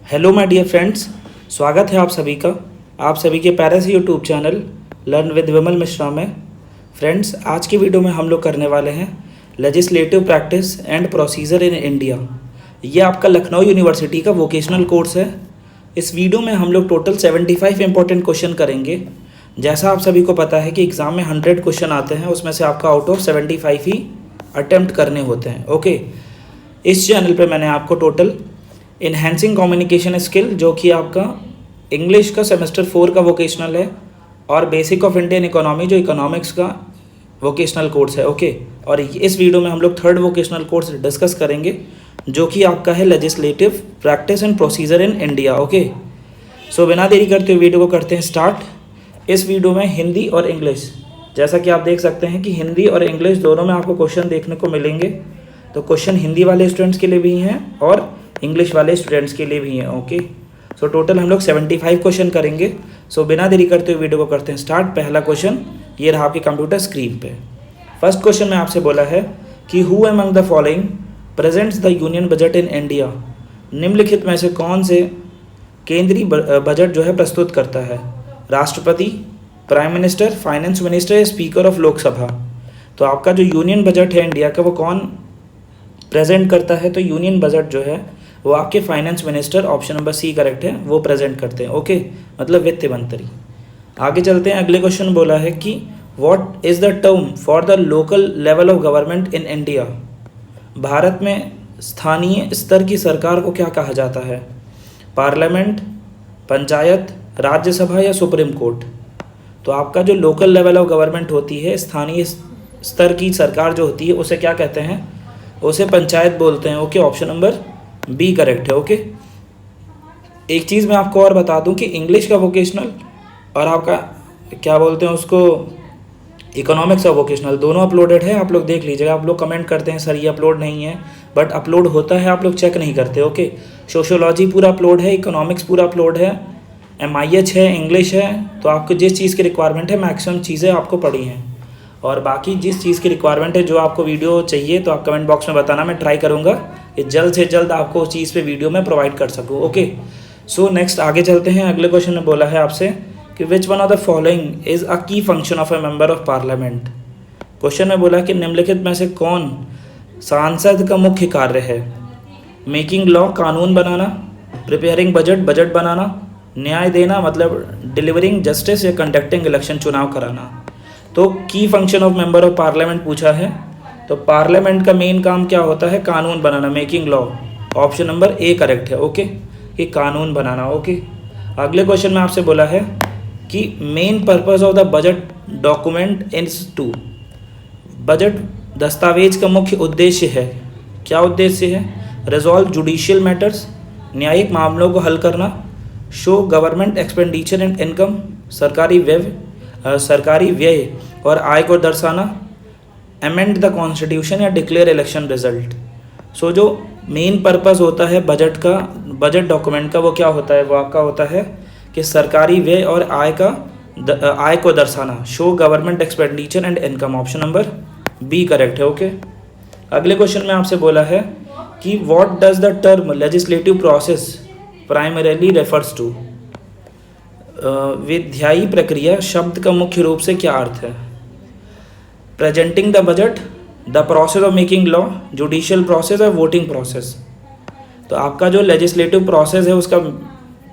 Hello my dear friends, स्वागत है आप सभी के पैरस यूट्यूब चैनल लर्न विद विमल मिश्रा में। फ्रेंड्स, आज की वीडियो में हम लोग करने वाले हैं legislative practice and procedure in India. ये आपका लखनऊ यूनिवर्सिटी का वोकेशनल कोर्स है। इस वीडियो में हम लोग टोटल 75 इंपॉर्टेंट क्वेश्चन करेंगे। जैसा आप सभी को पता है कि एग्ज़ाम में 100 क्वेश्चन आते हैं, उसमें से आपका आउट ऑफ 75 ही अटेम्प्ट करने होते हैं। ओके, इस चैनल पे मैंने आपको टोटल इन्हेंसिंग कम्युनिकेशन स्किल, जो कि आपका इंग्लिश का सेमेस्टर 4 का वोकेशनल है, और बेसिक ऑफ इंडियन इकोनॉमी जो इकोनॉमिक्स का वोकेशनल कोर्स है। ओके, और इस वीडियो में हम लोग थर्ड वोकेशनल कोर्स डिस्कस करेंगे, जो कि आपका है legislative practice and procedure in India. Okay, so बिना देरी करते हुए वीडियो को करते हैं स्टार्ट। इस वीडियो में हिंदी और इंग्लिश, जैसा कि आप देख सकते हैं कि हिंदी और इंग्लिश दोनों में आपको क्वेश्चन देखने को मिलेंगे। तो क्वेश्चन हिंदी वाले स्टूडेंट्स के लिए भी हैं और इंग्लिश वाले स्टूडेंट्स के लिए भी हैं। ओके, सो टोटल हम लोग 75 क्वेश्चन करेंगे। सो बिना देरी करते हुए वीडियो को करते हैं स्टार्ट। पहला क्वेश्चन ये रहा आपके कंप्यूटर स्क्रीन पे। फर्स्ट क्वेश्चन में आपसे बोला है कि who among the following presents the union budget in India. निम्नलिखित में से कौन से केंद्रीय बजट जो है प्रस्तुत करता है? राष्ट्रपति, प्राइम मिनिस्टर, फाइनेंस मिनिस्टर या स्पीकर ऑफ लोकसभा। तो आपका जो यूनियन बजट है इंडिया का, वो कौन प्रेजेंट करता है? तो यूनियन बजट जो है वो आपके finance minister, option number C correct है, वो प्रेजेंट करते हैं। ओके, मतलब वित्त मंत्री। आगे चलते हैं। अगले क्वेश्चन बोला है कि what is the term for the local level of government in India. भारत में स्थानीय स्तर की सरकार को क्या कहा जाता है? पार्लियामेंट, पंचायत, राज्यसभा या सुप्रीम कोर्ट। तो आपका जो लोकल लेवल ऑफ गवर्नमेंट होती है, स्थानीय स्तर की सरकार जो होती है, उसे क्या कहते हैं? उसे पंचायत बोलते हैं। Okay, option number B correct है। ओके, एक चीज़ मैं आपको और बता दूं कि इंग्लिश का वोकेशनल और आपका क्या बोलते हैं उसको, इकोनॉमिक्स का वोकेशनल, दोनों अपलोडेड है। आप लोग देख लीजिएगा। आप लोग कमेंट करते हैं सर ये अपलोड नहीं है, बट अपलोड होता है, आप लोग चेक नहीं करते। ओके, सोशियोलॉजी पूरा अपलोड है, इकोनॉमिक्स पूरा अपलोड है, MIH है, इंग्लिश है। तो आपको जिस चीज़ की रिक्वायरमेंट है, मैक्सिमम चीज़ें आपको पढ़ी हैं। और बाकी जिस चीज़ की रिक्वायरमेंट है, जो आपको वीडियो चाहिए, तो आप कमेंट बॉक्स में बताना, मैं ट्राई करूँगा कि जल्द से जल्द आपको उस चीज़ पे वीडियो में प्रोवाइड कर सकूँ। ओके, सो नेक्स्ट आगे चलते हैं। अगले क्वेश्चन में बोला है आपसे कि which one of the following is a key function of a member of parliament. Question में बोला कि निम्नलिखित में से कौन सांसद का मुख्य कार्य है? मेकिंग लॉ, कानून बनाना, प्रिपेयरिंग बजट, बजट बनाना, न्याय देना मतलब डिलीवरिंग जस्टिस, या कंडक्टिंग इलेक्शन, चुनाव कराना। तो की function of member of parliament पूछा है, तो पार्लियामेंट का मेन काम क्या होता है? कानून बनाना, making law. Option number A correct है। ओके, कि कानून बनाना। ओके, अगले क्वेश्चन में आपसे बोला है कि main purpose of the budget document is to. Budget दस्तावेज का मुख्य उद्देश्य है, क्या उद्देश्य है? रिजॉल्व जुडिशियल मैटर्स, न्यायिक मामलों को हल करना, show government expenditure and income, सरकारी व्यय और आय को दर्शाना, अमेंड द कॉन्स्टिट्यूशन या डिक्लेयर इलेक्शन रिजल्ट। सो जो मेन पर्पस होता है बजट का, बजट डॉक्यूमेंट का, वो क्या होता है? वो आपका होता है कि सरकारी व्यय और आय को दर्शाना, show government expenditure and income. Option number B correct है। ओके, अगले क्वेश्चन में आपसे बोला है कि what does the term legislative process primarily refers to. विधायी प्रक्रिया शब्द का मुख्य रूप से क्या अर्थ है? Presenting the budget, the process of making law, judicial process और वोटिंग प्रोसेस। तो आपका जो लेजिस्लेटिव प्रोसेस है उसका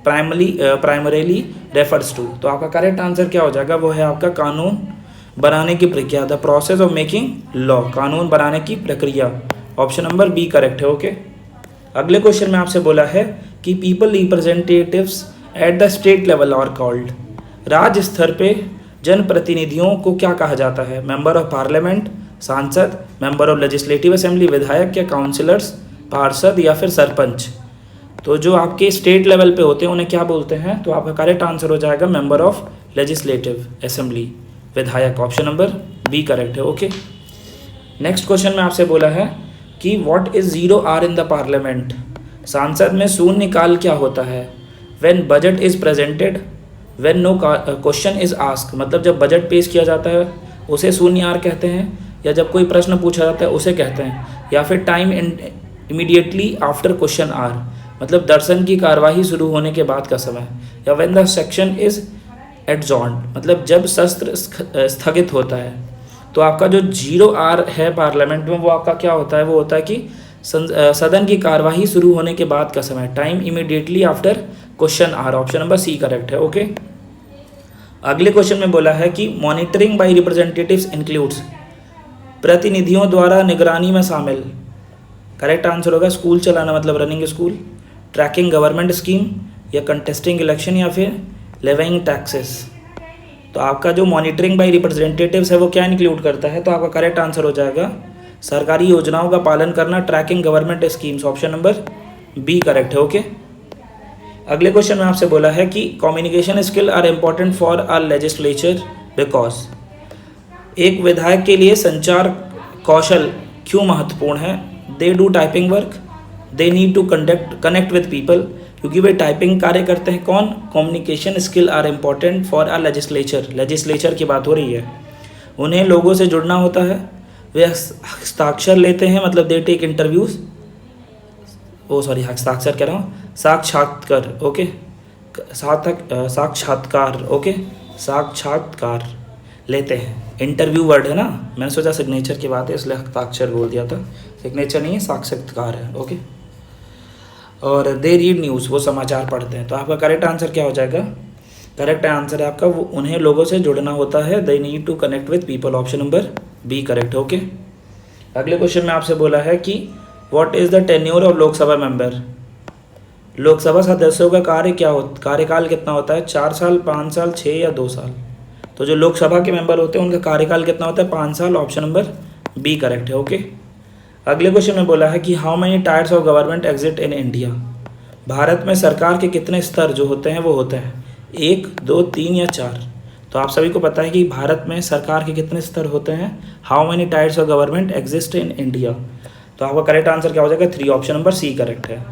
प्राइमरीली रेफर्स टू, तो आपका करेक्ट आंसर क्या हो जाएगा? वो है आपका कानून बनाने की प्रक्रिया, the process of making law, कानून बनाने की प्रक्रिया। ऑप्शन नंबर बी करेक्ट है। ओके, अगले क्वेश्चन में आपसे बोला है कि people representatives at the state level are called. राज्य स्तर पे जनप्रतिनिधियों को क्या कहा जाता है? मेंबर ऑफ पार्लियामेंट, सांसद, मेंबर ऑफ लेजिस्लेटिव असेंबली, विधायक या काउंसिलर्स, पार्षद या फिर सरपंच। तो जो आपके स्टेट लेवल पे होते हैं उन्हें क्या बोलते हैं? तो आपका करेक्ट आंसर हो जाएगा मेंबर ऑफ लेजिस्लेटिव असेंबली, विधायक। ऑप्शन नंबर बी करेक्ट है। ओके, नेक्स्ट क्वेश्चन में आपसे बोला है कि what is 0R in the parliament. सांसद में शून्य काल क्या होता है? When budget is presented, when no question is ask, मतलब जब बजट पेश किया जाता है उसे शून्य आर कहते हैं, या जब कोई प्रश्न पूछा जाता है उसे कहते हैं, या फिर time immediately after question hour, मतलब दर्शन की कार्यवाही शुरू होने के बाद का समय, या व्हेन द सेक्शन इज एडजॉर्न्ड मतलब जब सत्र स्थगित होता है। तो आपका जो 0R है पार्लियामेंट में वो आपका क्या होता है, वो होता है कि सदन की कार्यवाही शुरू होने के बाद का समय, time immediately after question hour, option number C correct है। ओके, अगले क्वेश्चन में बोला है कि मॉनिटरिंग बाय रिप्रेजेंटेटिव्स इंक्लूड्स, प्रतिनिधियों द्वारा निगरानी में शामिल, करेक्ट आंसर होगा स्कूल चलाना मतलब running school, tracking government scheme, या कंटेस्टिंग इलेक्शन, या फिर लेविंग टैक्सेस। तो आपका जो मॉनिटरिंग बाय रिप्रेजेंटेटिव्स है वो क्या इंक्लूड करता है, तो आपका करेक्ट आंसर हो जाएगा सरकारी योजनाओं का पालन करना, tracking government schemes, option number B correct है। ओके, अगले क्वेश्चन में आपसे बोला है कि communication skill are important for our legislature because, एक विधायक के लिए संचार कौशल क्यों महत्वपूर्ण है, they do typing work, they need to connect with people, क्योंकि वे टाइपिंग कार्य करते हैं। कौन, communication skill are important for our legislature की बात हो रही है। उन्हें लोगों से जुड़ना होता है, वे हस्ताक्षर लेते हैं मतलब दे टेक इंटरव्यूज, हस्ताक्षर कह रहा हूँ, साक्षात्कार, ओके, साक्षात्कार, ओके, साक्षात्कार लेते हैं, इंटरव्यू वर्ड है ना, मैंने सोचा सिग्नेचर की बात है इसलिए हस्ताक्षर बोल दिया था, सिग्नेचर नहीं है, साक्षात्कार है। ओके, और दे रीड न्यूज़, वो समाचार पढ़ते हैं। तो आपका करेक्ट आंसर क्या हो जाएगा, करेक्ट आंसर है आपका वो उन्हें लोगों से जुड़ना होता है, they need to connect with people, option number B correct है। ओके, अगले क्वेश्चन में आपसे बोला है कि what is the tenure of Lok Sabha member, Lok Sabha सदस्यों का कार्यकाल कितना होता है, 4 साल, 5 साल, 6 या 2 साल। तो जो लोकसभा के मेंबर होते हैं उनका कार्यकाल कितना होता है, 5 साल, ऑप्शन नंबर बी करेक्ट है। ओके, अगले क्वेश्चन में बोला है कि how many tyres of government exit in India, भारत में सरकार के कितने स्तर जो होते हैं वो होते हैं 1, 2, 3 या 4। तो आप सभी को पता है कि भारत में सरकार के कितने स्तर होते हैं, how many tyres of government exist in India. तो आपका करेक्ट आंसर क्या हो जाएगा 3, ऑप्शन नंबर सी करेक्ट है।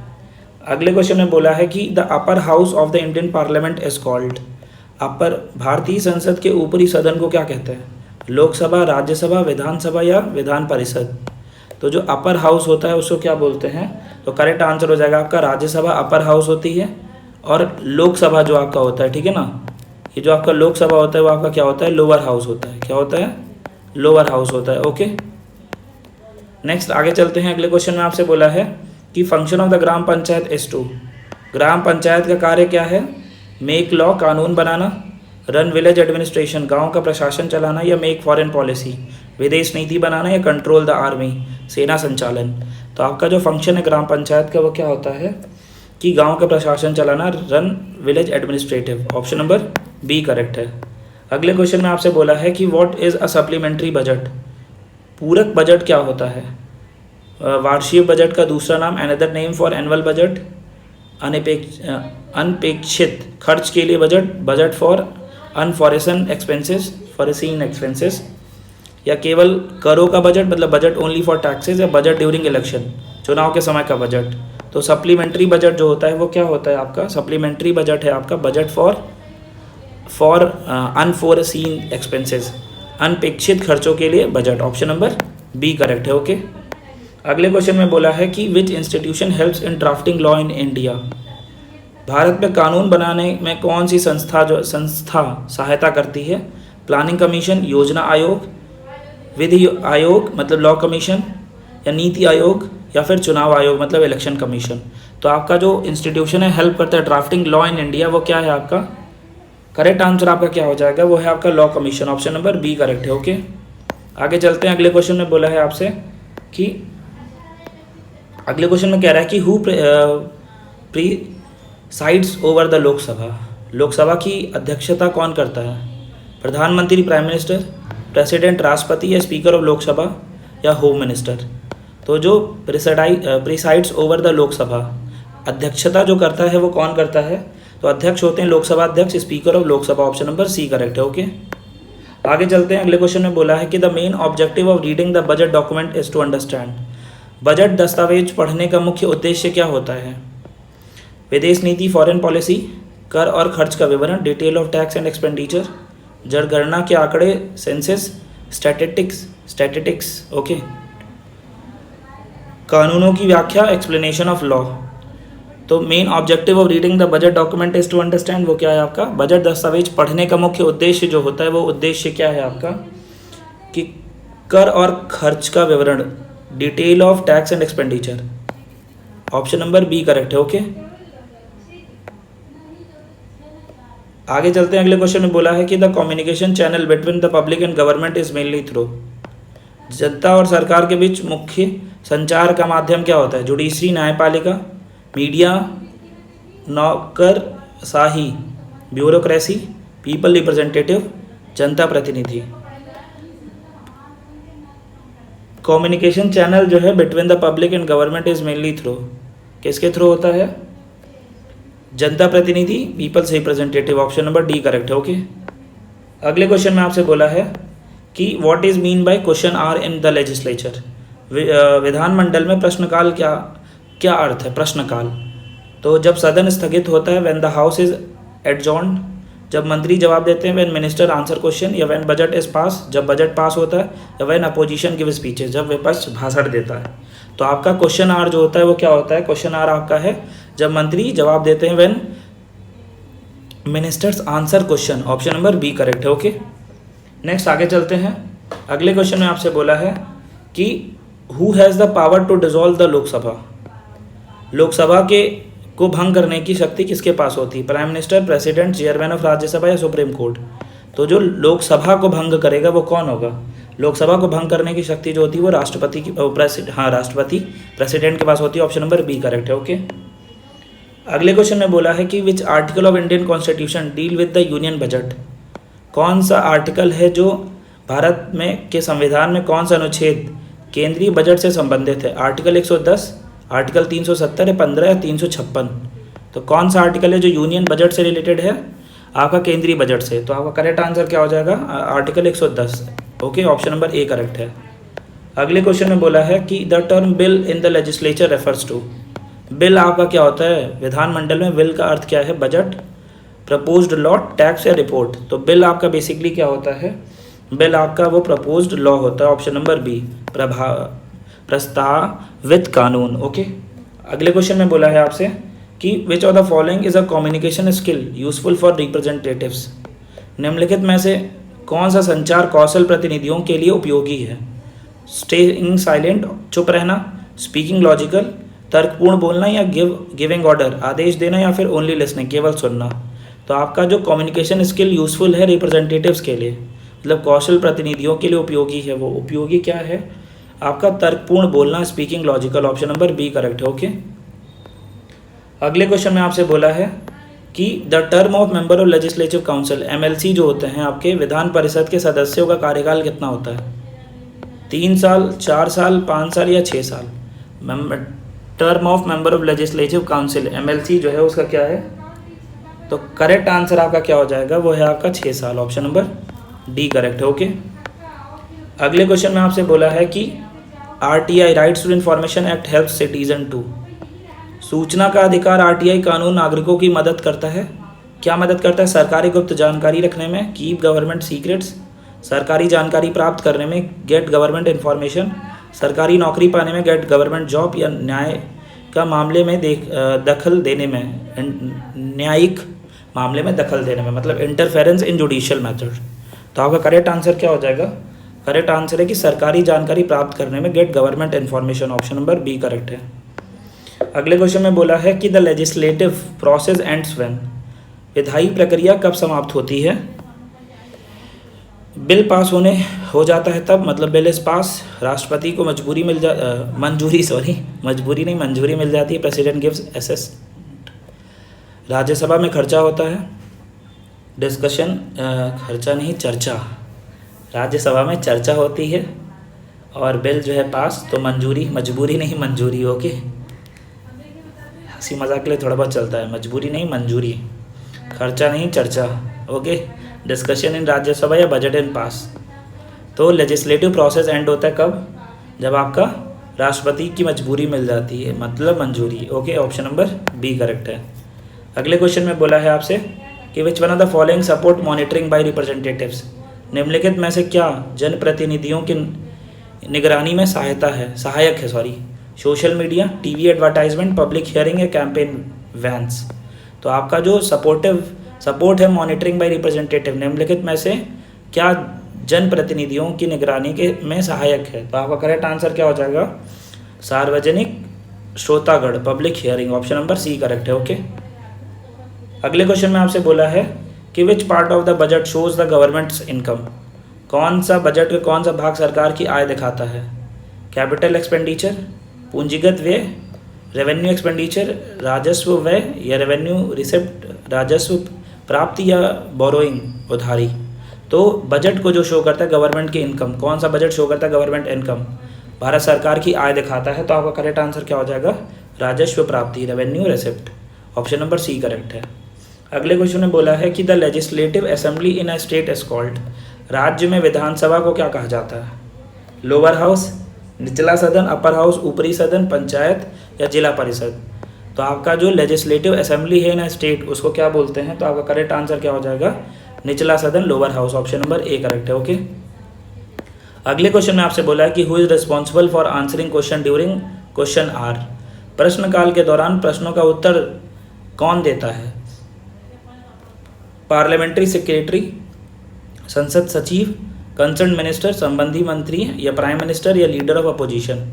अगले क्वेश्चन में बोला है कि the upper house of the Indian parliament is called, upper भारतीय संसद के ऊपरी सदन को क्या कहते हैं, लोकसभा, राज्यसभा, विधानसभा या विधान परिषद। तो जो अपर हाउस होता है उसको क्या बोलते हैं, तो करेक्ट आंसर हो जाएगा आपका राज्यसभा अपर हाउस होती है, और लोकसभा जो आपका होता है, ठीक है ना, ये जो आपका लोकसभा होता है वो आपका क्या होता है, लोअर हाउस होता है। क्या होता है, लोअर हाउस होता है। ओके, नेक्स्ट आगे चलते हैं। अगले क्वेश्चन में आपसे बोला है कि function of the gram panchayat is to, gram panchayat का कार्य क्या है, मेक लॉ, कानून बनाना, रन विलेज एडमिनिस्ट्रेशन, गांव का प्रशासन चलाना, या मेक फॉरेन पॉलिसी, विदेश नीति बनाना, या कंट्रोल द आर्मी, सेना संचालन। तो आपका जो फंक्शन है ग्राम पंचायत का वो क्या होता है कि गांव का प्रशासन चलाना, run village administrative, option number B correct है। अगले क्वेश्चन में आपसे बोला है कि what is a supplementary budget, पूरक बजट क्या होता है, वार्षिक बजट का दूसरा नाम, another name for annual budget, अनपेक्षित खर्च के लिए budget, budget for unforeseen expenses, foreseen expenses, या केवल करों का बजट मतलब बजट ओनली फॉर टैक्सेस, या बजट ड्यूरिंग इलेक्शन, चुनाव के समय का बजट। तो सप्लीमेंट्री बजट जो होता है वो क्या होता है आपका, सप्लीमेंट्री बजट है आपका बजट फॉर अनफॉरेसीन एक्सपेंसेस, अनपेक्षित खर्चों के लिए budget, option number B correct है। ओके, अगले क्वेश्चन में बोला है कि which institution helps in drafting law in India, भारत में कानून बनाने में कौन सी संस्था सहायता करती है, प्लानिंग कमीशन, योजना आयोग, विधि आयोग मतलब लॉ कमीशन, या नीति आयोग, या फिर चुनाव आयोग मतलब इलेक्शन कमीशन। तो आपका जो इंस्टीट्यूशन है हेल्प करता है ड्राफ्टिंग लॉ इन इंडिया वो क्या है आपका, करेक्ट आंसर आपका क्या हो जाएगा, वो है आपका law commission, option number B correct है। ओके, आगे चलते हैं। अगले क्वेश्चन में बोला है आपसे कि अगले क्वेश्चन में कह रहा है कि who presides over the Lok Sabha, Lok Sabha की अध्यक्षता कौन करता है, प्रधानमंत्री, प्राइम मिनिस्टर, प्रेसिडेंट राष्ट्रपति, या स्पीकर ऑफ लोकसभा, या होम मिनिस्टर। तो जो प्रिसाइड्स ओवर द लोकसभा, अध्यक्षता जो करता है वो कौन करता है, तो अध्यक्ष होते हैं लोकसभा अध्यक्ष, speaker of Lok Sabha, option number C correct है। ओके, आगे चलते हैं। अगले क्वेश्चन में बोला है कि the main objective of reading the budget document is to understand, बजट दस्तावेज पढ़ने का मुख्य उद्देश्य क्या होता है, विदेश नीति, फॉरेन पॉलिसी, कर और खर्च का विवरण, detail of tax and expenditure, जनगणना के आंकड़े, सेंसस, स्टैटिस्टिक्स। ओके, कानूनों की व्याख्या, एक्सप्लेनेशन ऑफ लॉ। तो main objective of reading the budget document is to understand, वो क्या है आपका, बजट दस्तावेज पढ़ने का मुख्य उद्देश्य जो होता है वो उद्देश्य क्या है आपका, कि कर और खर्च का विवरण, detail of tax and expenditure. Option number B correct है। ओके, आगे चलते हैं। अगले क्वेश्चन में बोला है कि the communication channel between the public and government is mainly through, जनता और सरकार के बीच मुख्य संचार का माध्यम क्या होता है, जुडिशरी न्यायपालिका, मीडिया, नौकरशाही ब्यूरोक्रेसी, पीपल रिप्रेजेंटेटिव, जनता प्रतिनिधि। कम्युनिकेशन चैनल जो है between the public and government is mainly through, किसके थ्रू होता है, जनता प्रतिनिधि, people's representative. Option number D correct है। ओके, अगले क्वेश्चन में आपसे बोला है कि what is mean by question hour in the legislature, विधानमंडल में प्रश्नकाल क्या क्या अर्थ है, प्रश्नकाल। तो जब सदन स्थगित होता है, व्हेन द हाउस इज एडजॉर्न्ड, जब मंत्री जवाब देते हैं, व्हेन मिनिस्टर आंसर क्वेश्चन, या व्हेन बजट इज पास, जब बजट पास होता है, या व्हेन अपोजिशन गिव स्पीचेस, जब विपक्ष भाषण देता है। तो आपका क्वेश्चन आर जो होता है वो क्या होता है, क्वेश्चन आर आपका है जब मंत्री जवाब देते हैं, when ministers answer question. Option number B correct है। ओके, नेक्स्ट आगे चलते हैं। अगले क्वेश्चन में आपसे बोला है कि who has the power to dissolve the Lok Sabha, Lok Sabha के को भंग करने की शक्ति किसके पास होती है, prime minister, president, chairman of Rajya Sabha या सुप्रीम कोर्ट। तो जो लोकसभा को भंग करेगा वो कौन होगा, लोकसभा को भंग करने की शक्ति जो होती है वो राष्ट्रपति की, राष्ट्रपति प्रेसिडेंट के पास होती है। ऑप्शन नंबर बी करेक्ट है। ओके, अगले क्वेश्चन में बोला है कि which article of Indian constitution deal with the union budget, कौन सा आर्टिकल है जो भारत में के संविधान में कौन सा अनुच्छेद केंद्रीय बजट से संबंधित है, आर्टिकल 110, आर्टिकल 370 या 15 या 356। तो कौन सा आर्टिकल है जो यूनियन बजट से रिलेटेड है, आपका केंद्रीय बजट से। तो आपका करेक्ट आंसर क्या हो जाएगा, article 110। Okay, option number A correct है। अगले क्वेश्चन में बोला है कि the term bill in the legislature refers to, bill आपका क्या होता है, विधानमंडल में बिल का अर्थ क्या है, बजट, प्रपोज्ड लॉ, टैक्स या रिपोर्ट। तो बिल आपका बेसिकली क्या होता है, बिल आपका वो प्रपोज्ड लॉ होता है। ऑप्शन नंबर बी, प्रस्तावित कानून। ओके, अगले क्वेश्चन में बोला है आपसे कि which of the following is a communication skill useful for representatives, निम्नलिखित में से कौन सा संचार कौशल प्रतिनिधियों के लिए उपयोगी है, स्टेइंग साइलेंट, चुप रहना, स्पीकिंग लॉजिकल, तर्कपूर्ण बोलना, या गिविंग ऑर्डर, आदेश देना, या फिर ओनली लिसनिंग, केवल सुनना। तो आपका जो कम्युनिकेशन स्किल यूजफुल है रिप्रेजेंटेटिव्स के लिए, मतलब कौशल प्रतिनिधियों के लिए उपयोगी है, वो उपयोगी क्या है आपका, तर्कपूर्ण बोलना, speaking logical. Option number B correct है। ओके, अगले क्वेश्चन में आपसे बोला है कि the term of member of legislative council, MLC जो होते हैं आपके विधान परिषद के सदस्यों का कार्यकाल कितना होता है, 3 साल, 4 साल, 5 साल या 6 साल। Term of member of legislative council, MLC जो है उसका क्या है, तो करेक्ट आंसर आपका क्या हो जाएगा, वो है आपका 6 साल। ऑप्शन नंबर डी करेक्ट है। ओके, अगले क्वेश्चन में आपसे बोला है कि RTI, rights to information act, help citizen to, सूचना का अधिकार आरटीआई कानून नागरिकों की मदद करता है, क्या मदद करता है, सरकारी गुप्त जानकारी रखने में, कीप गवर्नमेंट सीक्रेट्स, सरकारी जानकारी प्राप्त करने में, गेट गवर्नमेंट इन्फॉर्मेशन, सरकारी नौकरी पाने में, गेट गवर्नमेंट जॉब, या न्याय का मामले में दखल देने में, न्यायिक मामले में दखल देने में, मतलब इंटरफेरेंस इन जुडिशियल मेथड। तो आपका करेक्ट आंसर क्या हो जाएगा, करेक्ट आंसर है कि सरकारी जानकारी प्राप्त करने में, get government information. Option number B correct है। अगले क्वेश्चन में बोला है कि the legislative process ends when, विधायी प्रक्रिया कब समाप्त होती है, बिल पास हो जाता है तब, मतलब बिल इज पास, राष्ट्रपति को मंजूरी मिल जाती है, प्रेसिडेंट गिव्स एसेस, राज्यसभा में खर्चा होता है, डिस्कशन, खर्चा नहीं चर्चा, राज्यसभा में चर्चा होती है, और बिल जो है पास, तो मजबूरी नहीं मंजूरी। ओके, हंसी मजाक के लिए थोड़ा बहुत चलता है, मजबूरी नहीं मंजूरी, खर्चा नहीं चर्चा। ओके, डिस्कशन इन राज्यसभा या बजट इन पास। तो लेजिस्लेटिव प्रोसेस एंड होता है कब, जब आपका राष्ट्रपति की मजबूरी मिल जाती है, मतलब मंजूरी। Okay, option number B correct है। अगले क्वेश्चन में बोला है आपसे कि which one of the following support monitoring by representatives, निम्नलिखित में से क्या जनप्रतिनिधियों की निगरानी में सहायक है, social media, TV advertisement, public hearing या वैंस। तो आपका जो सपोर्ट है मॉनिटरिंग बाय रिप्रेजेंटेटिव, निम्नलिखित में से क्या जनप्रतिनिधियों की निगरानी के में सहायक है? तो आपका करेक्ट आंसर क्या हो जाएगा? सार्वजनिक श्रोतागण, public hearing, option number C correct है। ओके, अगले क्वेश्चन में आपसे बोला है कि which part of the budget shows the government's income, कौन सा बजट का कौन सा भाग सरकार की आय दिखाता है? कैपिटल एक्सपेंडिचर, पूंजीगत व्यय, रेवेन्यू एक्सपेंडिचर, राजस्व व्यय, या रेवेन्यू रिसिप्ट, राजस्व प्राप्ति, या बोरोइंग, उधारी। तो बजट को जो शो करता है गवर्नमेंट की इनकम, कौन सा बजट शो करता है गवर्नमेंट इनकम? भारत सरकार की आय दिखाता है। तो आपका करेक्ट आंसर क्या हो जाएगा? राजस्व प्राप्ति, revenue receipt, option number C correct है। अगले क्वेश्चन में बोला है कि the legislative assembly in a state is called, राज्य में विधानसभा को क्या कहा जाता है? लोअर हाउस, निचला सदन, अपर हाउस, ऊपरी सदन, पंचायत, या जिला परिषद। तो आपका जो लेजिस्लेटिव असेंबली है इन अ स्टेट, उसको क्या बोलते हैं? तो आपका करेक्ट आंसर क्या हो जाएगा? निचला सदन, lower house, option number A correct है। ओके, अगले क्वेश्चन में आपसे बोला है कि who is responsible for answering question during question hour, प्रश्नकाल के दौरान प्रश्नों का उत्तर कौन देता है? पार्लियामेंट्री सेक्रेटरी, संसद सचिव, कंसर्न मिनिस्टर, संबंधी मंत्री, या प्राइम मिनिस्टर, या लीडर ऑफ अपोजिशन।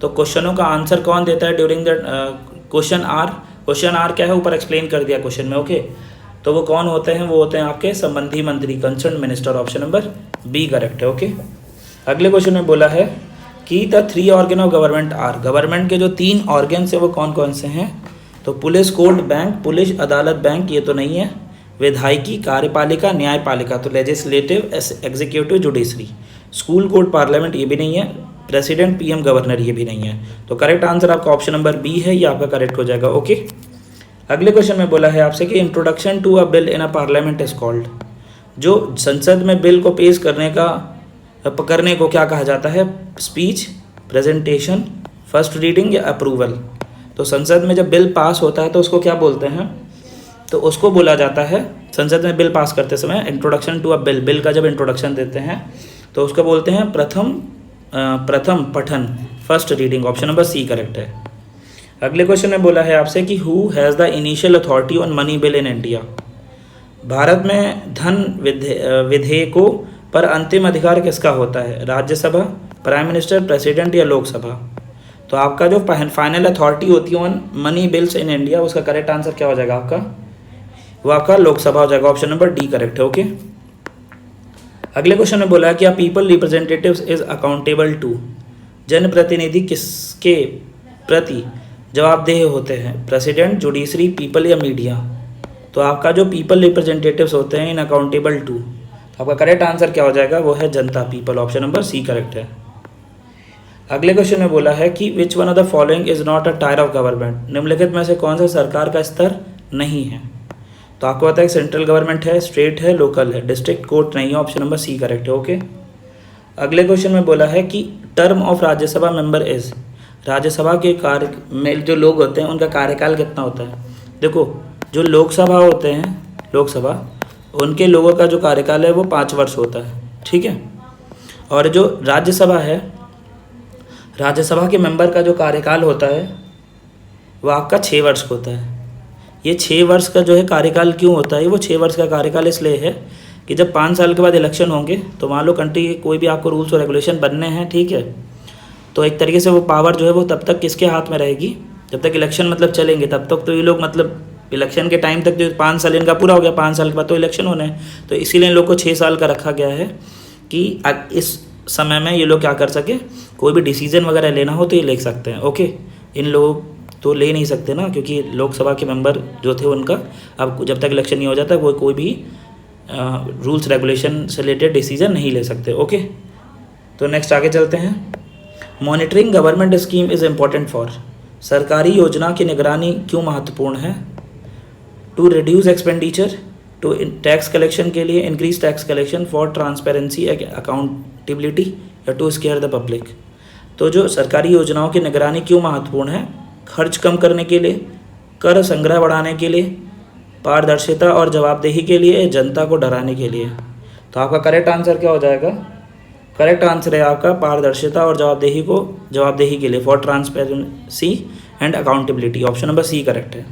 तो क्वेश्चनों का आंसर कौन देता है during the question hour? Question hour क्या है ऊपर एक्सप्लेन कर दिया क्वेश्चन में। ओके, तो वो कौन होते हैं? वो होते हैं आपके संबंधी मंत्री, concern minister, option number B correct है। ओके, अगले क्वेश्चन में बोला है कि the 3 organ of government are, government के जो 3 ऑर्गन्स हैं वो कौन कौन से हैं? तो पुलिस, कोर्ट, बैंक, पुलिस, अदालत, बैंक, ये तो नहीं है। विधायिकी, कार्यपालिका, न्यायपालिका, तो legislative, executive, judiciary. School, court, parliament, ये भी नहीं है। प्रेसिडेंट, पीएम, गवर्नर, ये भी नहीं है। तो करेक्ट आंसर आपका ऑप्शन नंबर बी है, ये आपका करेक्ट हो जाएगा। ओके, अगले क्वेश्चन में बोला है आपसे कि introduction to a bill in a parliament is called, जो संसद में बिल को पेश करने को क्या कहा जाता है? स्पीच, प्रेजेंटेशन, फर्स्ट रीडिंग, या अप्रूवल। तो संसद में जब बिल पास होता है तो उसको क्या बोलते हैं? तो उसको बोला जाता है, संसद में बिल पास करते समय introduction to a bill, bill का जब इंट्रोडक्शन देते हैं तो उसको बोलते हैं प्रथम पठन, first reading, option number C correct है। अगले क्वेश्चन में बोला है आपसे कि who has the initial authority on money bill in India, भारत में धन विधेयकों पर अंतिम अधिकार किसका होता है? राज्यसभा, प्राइम मिनिस्टर, प्रेसिडेंट, या लोकसभा। तो आपका जो फाइनल अथॉरिटी होती है on money bills in India, उसका करेक्ट आंसर क्या हो जाएगा आपका? वो आपका लोकसभा हो जाएगा, ऑप्शन नंबर डी करेक्ट है। ओके, अगले क्वेश्चन में बोला है कि people representatives is accountable to, जनप्रतिनिधि किसके प्रति जवाबदेह होते हैं? प्रेसिडेंट, जुडिशरी, पीपल, या मीडिया। तो आपका जो पीपल रिप्रेजेंटेटिव्स होते हैं इन अकाउंटेबल टू, तो आपका करेक्ट आंसर क्या हो जाएगा? वो है जनता, people, option number C correct है। अगले क्वेश्चन में बोला है कि which one of the following is not a tier of government, निम्नलिखित में से कौन सा सरकार का स्तर नहीं है? तो आपको पता है सेंट्रल गवर्नमेंट है, स्टेट है, लोकल है, डिस्ट्रिक्ट कोर्ट नहीं है, ऑप्शन नंबर सी करेक्ट है। ओके, अगले क्वेश्चन में बोला है कि term of Rajya Sabha member is, Rajya Sabha के कार्य में जो लोग होते हैं उनका कार्यकाल कितना होता है? देखो, जो लोकसभा होते हैं, लोकसभा, उनके लोगों का जो कार्यकाल है वो 5 वर्ष होता है, ठीक है। और जो राज्यसभा है, राज्यसभा के मेंबर का जो कार्यकाल होता है वो आपका 6 वर्ष का होता है। ये 6 वर्ष का जो है कार्यकाल क्यों होता है? वो 6 वर्ष का कार्यकाल इसलिए है कि जब 5 साल के बाद इलेक्शन होंगे तो मान लो कंट्री के कोई भी आपको रूल्स और रेगुलेशन बनने हैं, ठीक है, तो एक तरीके से वो पावर जो है वो तब तक किसके हाथ में रहेगी? जब तक इलेक्शन मतलब चलेंगे तब तक तो ये लोग मतलब इलेक्शन के टाइम तक जो 5 साल इनका पूरा हो गया, 5 साल के बाद तो इलेक्शन होने हैं, तो इसीलिए इन लोग को 6 साल का रखा गया है कि इस समय में ये लोग क्या कर सके, कोई भी डिसीजन वगैरह लेना हो तो ये ले सकते हैं। ओके, इन लोग तो ले नहीं सकते ना, क्योंकि लोकसभा के मेंबर जो थे उनका अब जब तक इलेक्शन नहीं हो जाता वो कोई भी रूल्स रेगुलेशन से रिलेटेड डिसीजन नहीं ले सकते। ओके, तो नेक्स्ट आगे चलते हैं। Monitoring government scheme is important for, सरकारी योजना की निगरानी क्यों महत्वपूर्ण है? To reduce expenditure, to tax collection के लिए, increase tax collection, for transparency, accountability, या टू स्केयर द पब्लिक। तो जो सरकारी योजनाओं की निगरानी क्यों महत्वपूर्ण है? खर्च कम करने के लिए, कर संग्रह बढ़ाने के लिए, पारदर्शिता और जवाबदेही के लिए, जनता को डराने के लिए। तो आपका करेक्ट आंसर क्या हो जाएगा? करेक्ट आंसर है आपका पारदर्शिता और जवाबदेही के लिए, for transparency and accountability, option number C correct है।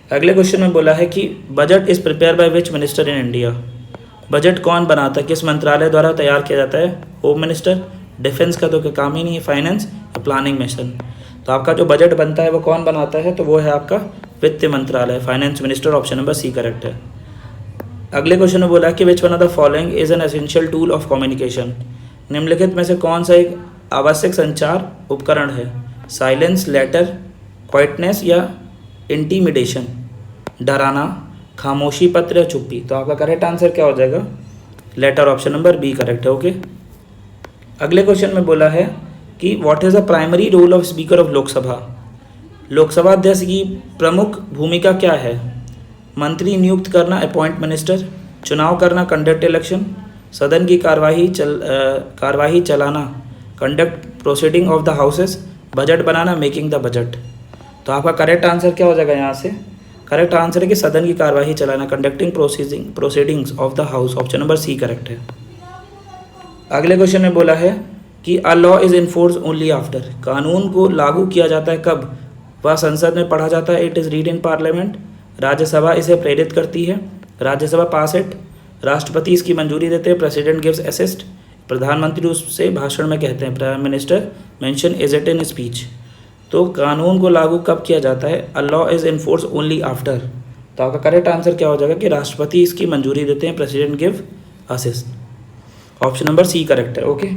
अगले क्वेश्चन में बोला है कि budget is prepare by which minister in India. Budget कौन बनाता है, किस मंत्रालय द्वारा तैयार किया जाता है? Home minister. डिफेंस का तो कोई काम ही नहीं है। फाइनेंस या प्लानिंग मिशन। तो आपका जो बजट बनता है वो कौन बनाता है? तो वो है आपका वित्त मंत्रालय, finance minister. Option number C correct है। अगले क्वेश्चन में बोला कि which one of the following is an essential tool of communication. निम्नलिखित में से कौन सा एक आवश्यक संचार उपकरण है? साइलेंस, लेटर, क्वाइटनेस या इंटीमिडेशन। डराना, खामोशी, पत्र या चुप्पी। तो आपका करेक्ट आंसर क्या हो जाएगा? Letter. Option number B correct है। ओके। अगले क्वेश्चन में बोला है कि what is the primary role of speaker of Lok Sabha. Lok Sabha अध्यक्ष की प्रमुख भूमिका क्या है? मंत्री नियुक्त करना, अपॉइंट मिनिस्टर। चुनाव करना, कंडक्ट इलेक्शन। सदन की कार्यवाही चलाना, conduct proceeding of the houses. Budget banana, making the budget. तो आपका करेक्ट आंसर क्या हो जाएगा यहाँ से? करेक्ट आंसर है कि सदन की कार्यवाही चलाना, conducting proceedings of the house. Option number C correct है। अगले क्वेश्चन में बोला है कि a law is enforce only after. कानून को लागू किया जाता है कब? वह संसद में पढ़ा जाता है, it is read in parliament. Rajya Sabha इसे प्रेरित करती है, राज्यसभा पास इट। राष्ट्रपति इसकी मंजूरी देते हैं, प्रेसिडेंट गिव्स असिस्ट। प्रधानमंत्री उससे भाषण में कहते हैं, prime minister mention is it in speech. तो कानून को लागू कब किया जाता है? अ law is enforce only after. तो आपका करेक्ट आंसर क्या हो जाएगा कि राष्ट्रपति इसकी मंजूरी देते हैं, president give assist. Option number C correct है। ओके।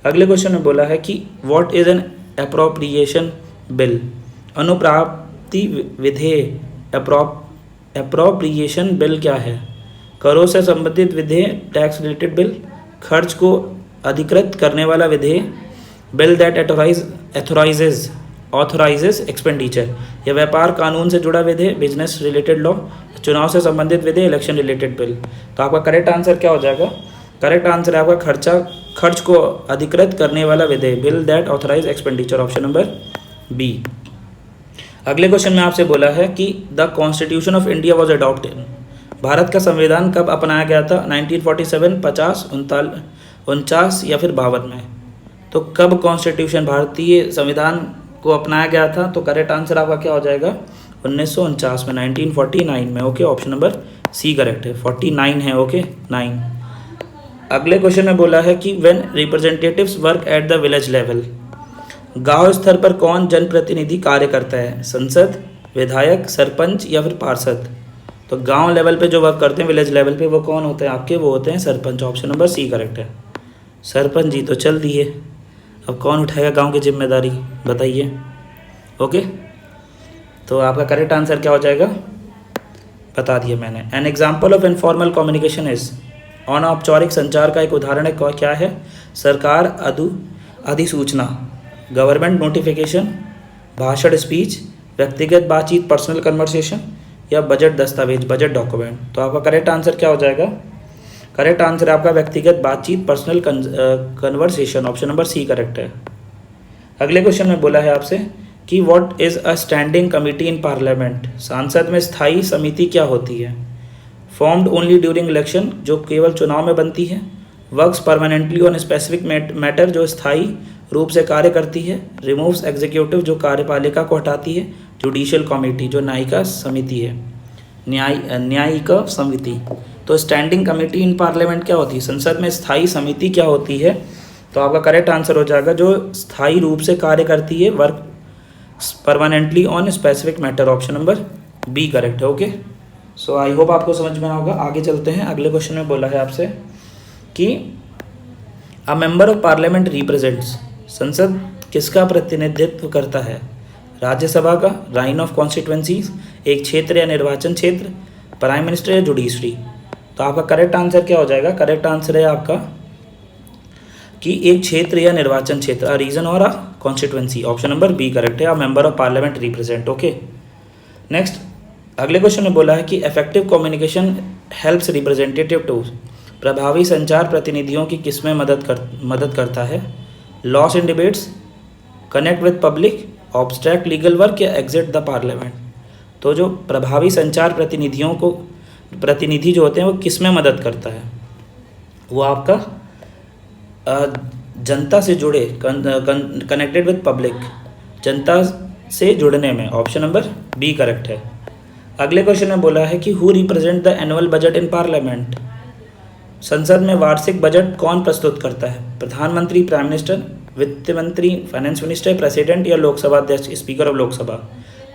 अगले क्वेश्चन में बोला है कि what is an appropriation bill. अनुप्राप्ति विधेय। अप्रोप्रिएशन बिल क्या है? करों से संबंधित विधेय, टैक्स रिलेटेड बिल। खर्च को अधिकृत करने वाला विधेय, बिल दैट ऑथराइजेज एक्सपेंडिचर। या व्यापार कानून से जुड़ा विधेय, बिजनेस रिलेटेड लॉ। चुनाव से संबंधित विधेय, इलेक्शन रिलेटेड बिल। तो आपका करेक्ट आंसर क्या हो जाएगा? करेक्ट आंसर है आपका खर्च को अधिकृत करने वाला विधेय, bill that authorise expenditure. Option number B. अगले क्वेश्चन में आपसे बोला है कि the constitution of India was adopted. भारत का संविधान कब अपनाया गया था? 1947, 50, 49 या फिर 52 में। तो कब कॉन्स्टिट्यूशन, भारतीय संविधान को अपनाया गया था? तो करेक्ट आंसर आपका क्या हो जाएगा? 1949 में, 1949 में। Okay. Option number C correct है। 49 है। ओके, 9। अगले क्वेश्चन में बोला है कि when representatives work at the village level. गांव स्तर पर कौन जनप्रतिनिधि कार्य करता है? संसद, विधायक, सरपंच या फिर पार्षद। तो गांव लेवल पे जो वर्क करते हैं, विलेज लेवल पे, वो कौन होते हैं आपके? वो होते हैं sarpanch. Option number C correct है। सरपंच जी तो चल दिए, अब कौन उठाएगा गांव की जिम्मेदारी, बताइए। ओके। तो आपका करेक्ट आंसर क्या हो जाएगा? बता दिया मैंने। An example of informal communication is. अनौपचारिक संचार का एक उदाहरण है, क्या है? सरकार अधिसूचना, गवर्नमेंट नोटिफिकेशन, भाषण स्पीच, व्यक्तिगत बातचीत पर्सनल कन्वर्सेशन या बजट दस्तावेज बजट डॉक्यूमेंट। तो आपका करेक्ट आंसर क्या हो जाएगा? करेक्ट आंसर आपका व्यक्तिगत बातचीत personal conversation. Option number C correct है। अगले क्वेश्चन में बोला है आपसे कि what is a standing committee in parliament. सांसद में स्थायी समिति क्या होती है? फॉर्म्ड ओनली ड्यूरिंग इलेक्शन, जो केवल चुनाव में बनती है। Works permanently on specific matter, जो स्थायी रूप से कार्य करती है। रिमूव्स एग्जीक्यूटिव, जो कार्यपालिका को हटाती है। जुडिशियल कमेटी, जो न्यायिका समिति है, न्यायिका समिति। तो स्टैंडिंग कमेटी इन पार्लियामेंट क्या होती है? संसद में स्थायी समिति क्या होती है? तो आपका करेक्ट आंसर हो जाएगा जो स्थायी रूप से कार्य करती है, work permanently on specific matter. Option number B correct है। ओके। सो आई होप आपको समझ में होगा। आगे चलते हैं। अगले क्वेश्चन में बोला है आपसे कि अ मेंबर ऑफ पार्लियामेंट रिप्रेजेंट्स। संसद किसका प्रतिनिधित्व करता है? राज्यसभा का, लाइन ऑफ कॉन्स्टिट्यूएंसीज, एक क्षेत्र या निर्वाचन क्षेत्र, प्राइम मिनिस्टर या जुडिशरी। तो आपका करेक्ट आंसर क्या हो जाएगा? करेक्ट आंसर है आपका कि एक क्षेत्र या निर्वाचन क्षेत्र, अ रीजन और a constituency. Option number B correct है। A member of parliament represent. Okay. Next अगले क्वेश्चन में बोला है कि effective communication helps representative to. प्रभावी संचार प्रतिनिधियों की किस में मदद करता है? Loss in debates, connect with public, obstruct legal work या एग्जिट द पार्लियामेंट। तो जो प्रभावी संचार प्रतिनिधि जो होते हैं वो किस में मदद करता है? वो आपका जनता से जुड़े, कनेक्टेड विद पब्लिक, जनता से जुड़ने में। ऑप्शन नंबर बी करेक्ट है। अगले क्वेश्चन में बोला है कि who represent the annual budget in parliament. संसद में वार्षिक बजट कौन प्रस्तुत करता है? प्रधानमंत्री, प्राइम मिनिस्टर, वित्त मंत्री, फाइनेंस मिनिस्टर, प्रेसिडेंट या लोकसभा अध्यक्ष, स्पीकर ऑफ लोकसभा।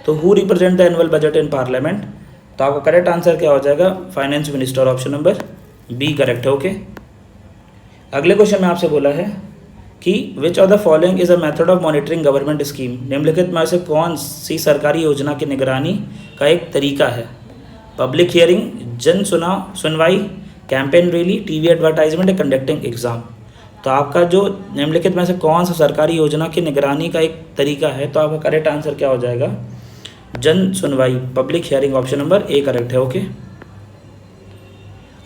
तो who represent the annual budget in parliament, तो आपका करेक्ट आंसर क्या हो जाएगा? Finance minister, option number B correct है। ओके, अगले क्वेश्चन में आपसे बोला है कि which of the following is a method of monitoring government scheme. निम्नलिखित में से कौन सी सरकारी योजना की निगरानी का एक तरीका है? पब्लिक हियरिंग, जन सुनवाई, कैंपेन रैली, टीवी एडवर्टाइजमेंट या कंडक्टिंग एग्जाम। तो आपका जो निम्नलिखित में से कौन सा सरकारी योजना की निगरानी का एक तरीका है, तो आपका करेक्ट आंसर क्या हो जाएगा? जन सुनवाई, public hearing, option number A correct है। ओके,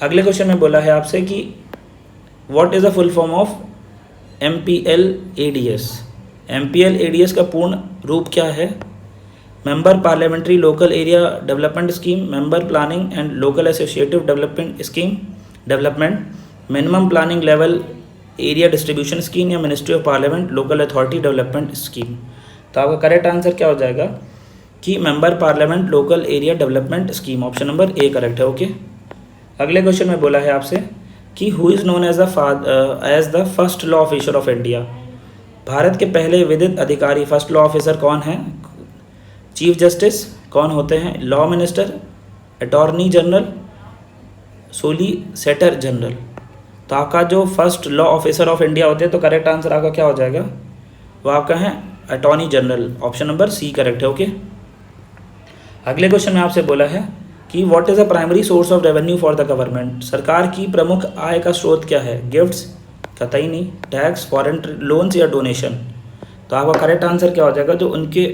अगले क्वेश्चन में बोला है आपसे कि what is the full form of MPLADS। MPLADS का पूर्ण रूप क्या है? Member parliamentary local area development scheme, member planning and local associative development scheme development, minimum planning level area distribution scheme या ministry of parliament local authority development scheme. तो आपका correct answer क्या हो जाएगा कि member parliament local area development scheme, option number A correct है। Okay, अगले question में बोला है आपसे कि who is known as the first law officer of India. भारत के पहले विधिक अधिकारी, फर्स्ट लॉ ऑफिसर कौन है? चीफ जस्टिस कौन होते हैं? Law minister, attorney general, solicitor general. तो आपका जो first law officer of India होते हैं, तो करेक्ट आंसर आपका क्या हो जाएगा? वो आपका है attorney general, option number C correct है। ओके, अगले क्वेश्चन में आपसे बोला है कि what is the primary source of revenue for the government. सरकार की प्रमुख आय का स्रोत क्या है? गिफ्ट्स, कतई नहीं, टैक्स, फॉरेन लोन्स या डोनेशन। तो आपका करेक्ट आंसर क्या हो जाएगा? जो उनके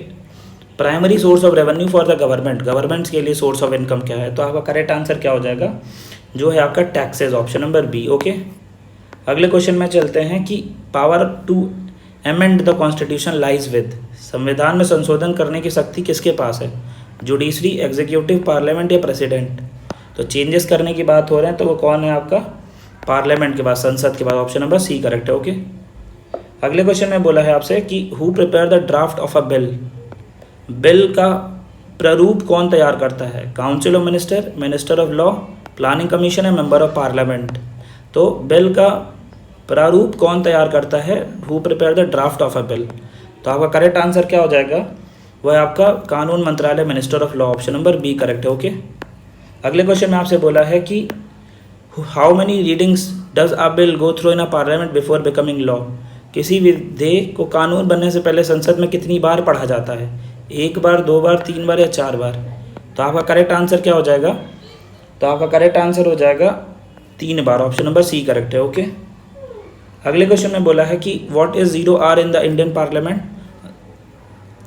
primary source of revenue for the governments के लिए सोर्स ऑफ इनकम क्या है? तो आपका करेक्ट आंसर क्या हो जाएगा? जो है आपका taxes, option number B. Okay, अगले क्वेश्चन में चलते हैं कि power to amend the constitution lies with. संविधान में संशोधन करने की शक्ति किसके पास है? जुडिशरी, एग्जीक्यूटिव, पार्लियामेंट या प्रेसिडेंट। तो चेंजेस करने की बात हो रहे हैं, तो वो कौन है आपका? पार्लियामेंट के पास, संसद के पास, ऑप्शन नंबर सी करेक्ट है। ओके, अगले क्वेश्चन में बोला है आपसे कि who prepare the draft of a bill. Bill का प्रारूप कौन तैयार करता है? Council of minister, minister of law, planning commission या मेंबर ऑफ पार्लियामेंट। तो बिल का प्रारूप कौन तैयार करता है? Who prepare the draft of a bill. तो आपका करेक्ट आंसर क्या हो जाएगा? वह आपका कानून मंत्रालय, minister of law, option number B correct है। ओके, अगले क्वेश्चन में आपसे बोला है कि how many readings does a bill go through in a parliament before becoming law. किसी विधेयक को कानून बनने से पहले संसद में कितनी बार पढ़ा जाता है? एक बार, दो बार, तीन बार या चार बार। तो आपका करेक्ट आंसर क्या हो जाएगा? तो आपका करेक्ट आंसर हो जाएगा 3 बार, ऑप्शन नंबर सी करेक्ट है। ओके, अगले क्वेश्चन में बोला है कि what is 0R in the Indian parliament.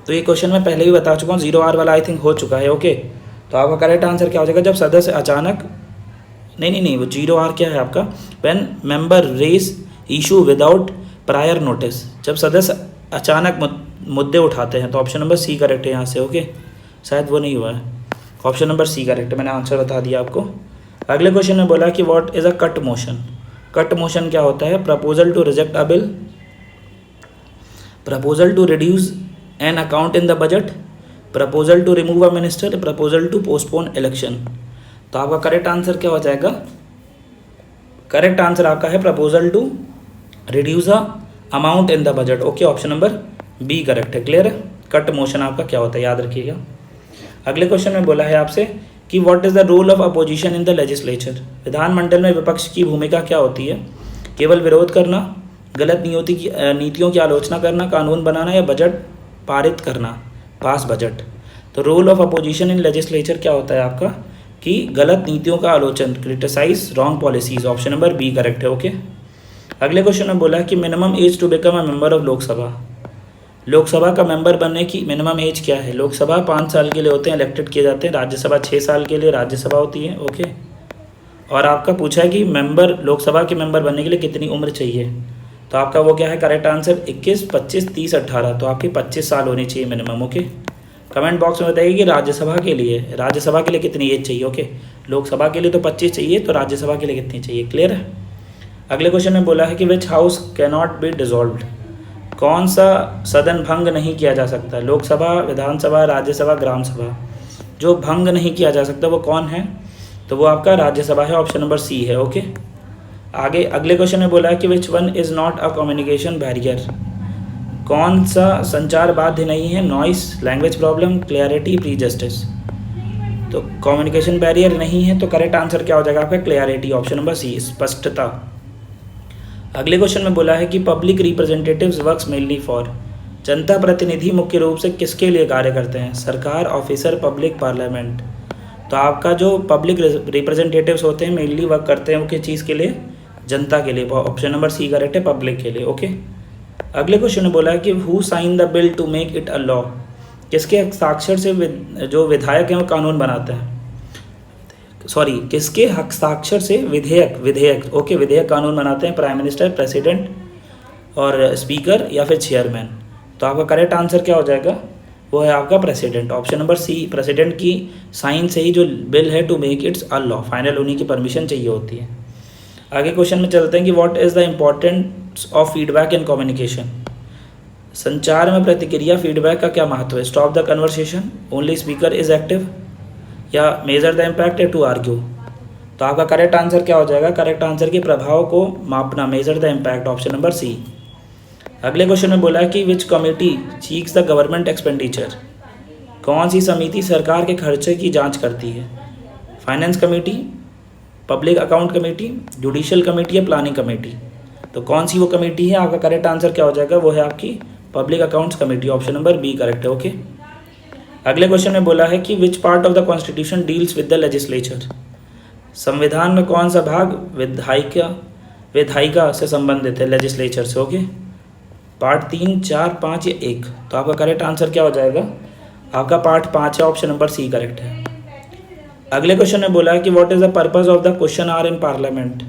तो ये क्वेश्चन मैं पहले भी बता चुका हूँ, 0R वाला आई थिंक हो चुका है। ओके, तो आपका करेक्ट आंसर क्या हो जाएगा? जब सदस्य अचानक नहीं, वो 0R क्या है आपका? When member raise issue without prior notice. जब सदस्य अचानक मुद्दे उठाते हैं, तो ऑप्शन नंबर सी करेक्ट है यहाँ से। ओके, शायद वो नहीं हुआ है, ऑप्शन नंबर सी करेक्ट है, मैंने आंसर बता दिया आपको। अगले क्वेश्चन में बोला कि what is a cut motion. Cut motion क्या होता है? Proposal to reject a bill, proposal to reduce an account in the budget, proposal to remove a minister, proposal to postpone election. तो आपका करेक्ट आंसर क्या हो जाएगा? Correct answer आपका है proposal to reduce a amount in the budget. Okay, option number B correct है। Clear है? Cut motion आपका क्या होता है, याद रखिएगा। अगले क्वेश्चन में बोला है आपसे कि what is the role of opposition in the legislature. विधानमंडल में विपक्ष की भूमिका क्या होती है? केवल विरोध करना, गलत नीतियों की आलोचना करना, कानून बनाना या बजट पारित करना, पास बजट। तो role of opposition in legislature क्या होता है आपका? कि गलत नीतियों का आलोचन, criticise wrong policies, option number B correct है। ओके, अगले क्वेश्चन में बोला है कि minimum age to become a member of Lok Sabha. Lok Sabha का मेंबर बनने की मिनिमम एज क्या है? लोकसभा 5 साल के लिए होते हैं, इलेक्टेड किए जाते हैं। राज्यसभा 6 साल के लिए राज्यसभा होती है। ओके, और आपका पूछा है कि मेंबर, लोकसभा के मेंबर बनने के लिए कितनी उम्र चाहिए? तो आपका वो क्या है? Correct answer 21, 25, 30, 18। तो आपकी 25 साल होनी चाहिए मिनिमम। ओके, कमेंट बॉक्स में बताइए कि राज्यसभा के लिए कितनी एज चाहिए। ओके, लोकसभा के लिए तो 25 चाहिए, तो राज्यसभा के लिए कितनी चाहिए? क्लियर है? अगले क्वेश्चन में बोला है कि विच house can not be dissolved. कौन सा सदन भंग नहीं किया जा सकता? लोकसभा, विधानसभा, राज्यसभा, ग्राम सभा। जो भंग नहीं किया जा सकता वो कौन है, तो वो आपका राज्यसभा है, ऑप्शन नंबर सी है। ओके, आगे अगले क्वेश्चन में बोला है कि which one is not a communication barrier, कौन सा संचार बाध्य नहीं है, नॉइस, लैंग्वेज प्रॉब्लम, क्लियरिटी, प्रीजस्टिस। तो कम्युनिकेशन बैरियर नहीं है, तो करेक्ट आंसर क्या हो जाएगा आपका, क्लियरिटी, ऑप्शन नंबर सी, स्पष्टता। अगले क्वेश्चन में बोला है कि public representatives works mainly for, जनता प्रतिनिधि मुख्य रूप से किसके लिए कार्य करते हैं, सरकार, ऑफिसर, पब्लिक, पार्लियामेंट। तो आपका जो पब्लिक रिप्रेजेंटेटिव्स होते हैं मेनली वर्क करते हैं वो किस चीज़ के लिए, जनता के लिए, ऑप्शन नंबर सी करेक्ट है, पब्लिक के लिए। ओके, अगले क्वेश्चन में बोला है कि who sign the bill to make it a law, किसके हस्ताक्षर से जो विधायक हैं वो कानून बनाते हैं, सॉरी किसके हस्ताक्षर से विधेयक ओके विधेयक कानून बनाते हैं, प्राइम मिनिस्टर, प्रेसिडेंट और स्पीकर या फिर चेयरमैन। तो आपका करेक्ट आंसर क्या हो जाएगा, वो है आपका president, option number C, president की साइन से ही जो बिल है to make its a law, final उन्हीं की परमिशन चाहिए होती है। आगे क्वेश्चन में चलते हैं कि what is the importance of feedback in communication, संचार में प्रतिक्रिया फीडबैक का क्या महत्व है, stop the conversation, only speaker is active, या मेजर द इम्पैक्ट, या टू आर्ग्यू। तो आपका करेक्ट आंसर क्या हो जाएगा, करेक्ट आंसर के प्रभाव को मापना, measure the impact, option number C. अगले क्वेश्चन में बोला है कि which committee checks the government expenditure, कौन सी समिति सरकार के खर्चे की जांच करती है, finance committee, public account committee, judicial committee या प्लानिंग कमेटी। तो कौन सी वो कमेटी है, आपका करेक्ट आंसर क्या हो जाएगा, वो है आपकी public accounts committee, option number B correct है। ओके, अगले क्वेश्चन में बोला है कि which part of the constitution deals with the legislature, संविधान में कौन सा भाग विधायिका से संबंधित है, लेजिस्लेचर से। ओके, पार्ट 3, 4, 5 या 1। तो आपका करेक्ट आंसर क्या हो जाएगा, आपका पार्ट 5 है, ऑप्शन नंबर सी करेक्ट है। अगले क्वेश्चन में बोला है कि what is the purpose of the question hour in parliament,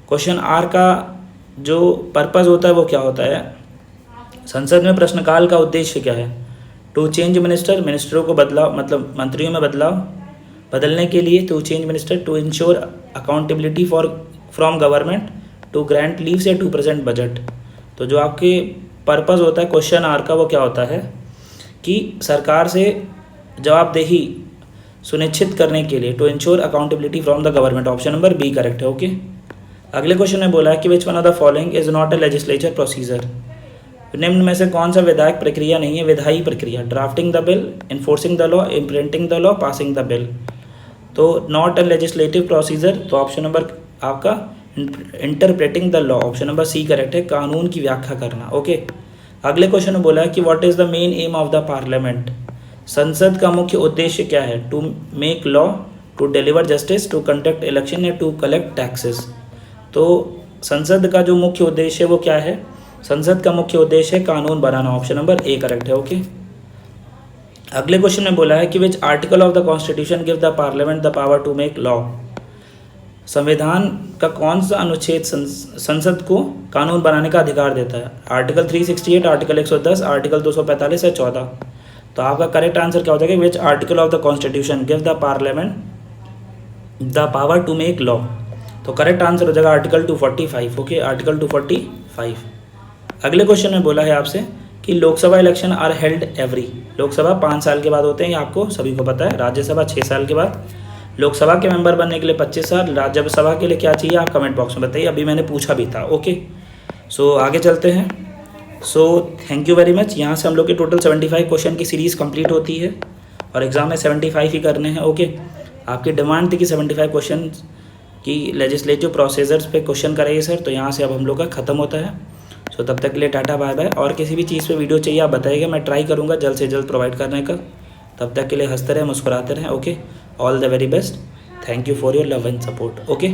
question hour का जो पर्पस होता है वो क्या होता है, संसद में प्रश्नकाल का उद्देश्य क्या है, टू चेंज मिनिस्टर, मिनिस्टरों को बदलाव मतलब मंत्रियों में बदलने के लिए, to change minister, to ensure accountability from government, to grant leaves या टू प्रेजेंट बजट। तो जो आपके पर्पस होता है क्वेश्चन आर का वो क्या होता है कि सरकार से जवाबदेही सुनिश्चित करने के लिए, to ensure accountability from the government, option number B correct है। ओके, अगले क्वेश्चन में बोला है कि which one of the following is not a legislature procedure, निम्न में से कौन सा विधायक प्रक्रिया नहीं है, विधायी प्रक्रिया, drafting the bill, enforcing the law, imprinting the law, passing the bill. तो नॉट अ लेजिस्लेटिव प्रोसीजर, तो ऑप्शन नंबर आपका interpreting the law, option number C correct है, कानून की व्याख्या करना। ओके, अगले क्वेश्चन में बोला है कि what is the main aim of the parliament, संसद का मुख्य उद्देश्य क्या है, to make law, to deliver justice, to conduct election या टू कलेक्ट टैक्सेस। तो संसद का जो मुख्य उद्देश्य है वो क्या है, संसद का मुख्य उद्देश्य है कानून बनाना, ऑप्शन नंबर ए करेक्ट है। ओके, अगले क्वेश्चन में बोला है कि which article of the constitution give the parliament the power to make law, संविधान का कौन सा अनुच्छेद संसद को कानून बनाने का अधिकार देता है, आर्टिकल 368, आर्टिकल 110, आर्टिकल 245 या 14। तो आपका करेक्ट आंसर क्या हो जाएगा, which article of the constitution give the parliament the power to make law. तो करेक्ट आंसर हो जाएगा आर्टिकल 245। Okay, article 245। अगले क्वेश्चन में बोला है आपसे कि Lok Sabha election are held every, Lok Sabha 5 साल के बाद होते हैं, ये आपको सभी को पता है, राज्यसभा 6 साल के बाद, लोकसभा के मेंबर बनने के लिए 25 साल, राज्यसभा के लिए क्या चाहिए आप कमेंट बॉक्स में बताइए, अभी मैंने पूछा भी था। ओके, सो आगे चलते हैं। So thank you very much. यहाँ से हम लोग के टोटल 75 क्वेश्चन की सीरीज़ कंप्लीट होती है और एग्ज़ाम में 75 ही करने हैं। ओके, आपकी डिमांड थी कि 75 क्वेश्चन की लेजिस्लेटिव प्रोसीजर्स पे क्वेश्चन कराइए सर, तो यहाँ से अब हम लोग का ख़त्म होता है। सो तब तक के लिए टाटा बाय बाय। और किसी भी चीज़ पे वीडियो चाहिए आप बताइएगा, मैं ट्राई करूँगा जल्द से जल्द प्रोवाइड करने का। तब तक के लिए हंसते रहें, मुस्कुराते रहें। Okay, all the very best, thank you for your love and support. Okay.